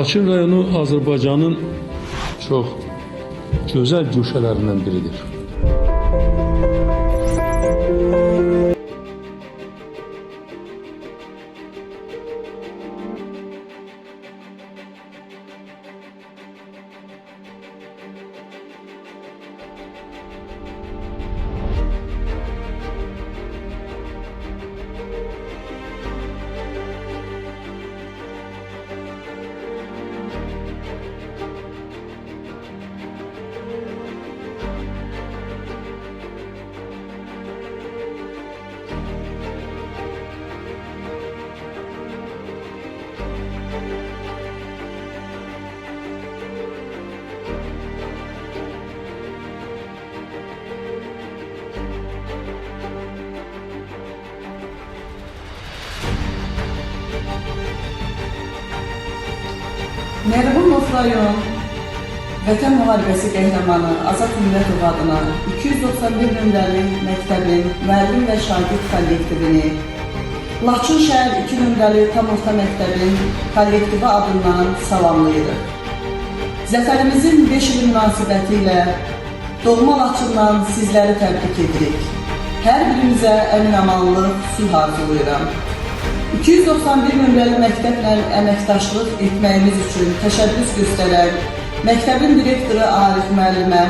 Laçın rayonu Azərbaycanın çox gözəl güşələrindən biridir. Merhum rayon Vətən Müharibəsi qəhrəmanı Azad Ümrətov adına 291 nömrəli məktəbin müəllim və şagird kollektivini, Laçın şəhər 2 nömrəli tam orta məktəbin kollektivi adından salamlayırıq. Zəfərimizin 5 ili münasibəti ilə doğma Laçından sizləri təbrik edirik. Hər birimizə əmin-amanlıq, sülh arzuluyuram. 291 nömrəli məktəblə əməkdaşlıq etməyimiz üçün təşəbbüs göstərən məktəbin direktoru Arif müəllimə,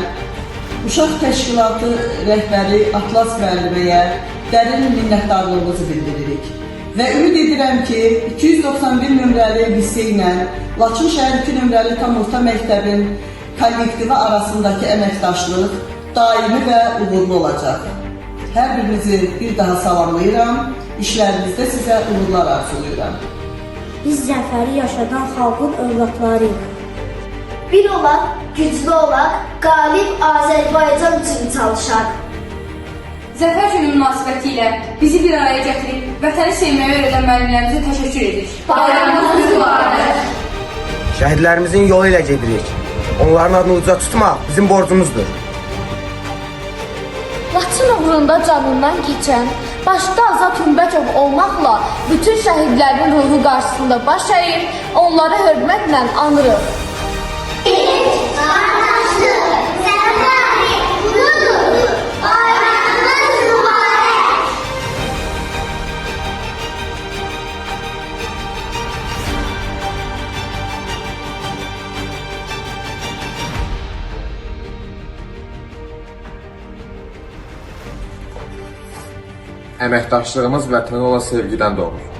uşaq təşkilatı rəhbəri Atlas müəlliməyə dərin minnətdarlığımızı bildiririk. Və ümid edirəm ki, 291 nömrəli lisə ilə Laçın şəhər 2 nömrəli tam orta məktəbin kollektivi arasındakı əməkdaşlıq daimi və uğurlu olacaq. Hər birinizi bir daha salamlayıram. İşlərinizdə sizə uğurlar arzuluyuram. Biz zəfəri yaşadan xalqın övladlarıyıq. Bir olaq, güclü olaq, qalib Azərbaycan üçün çalışaq. Zəfər günü münasibəti ilə bizi bir araya gətirib, vətəni sevməyi öyrədən müəllimlərimizə təşəkkür edirik. Bayramınız mübarək. Şəhidlərimizin yolu ilə gedirik. Onların adını uca tutmaq bizim borcumuzdur. Laçın uğrunda canından keçən, başda Azad Ümrətov olmaqla bütün şəhidlərin ruhu qarşısında baş əyir, onları hörmətlə anırıq. Əməkdaşlığımız vətənə olan sevgidən doğur.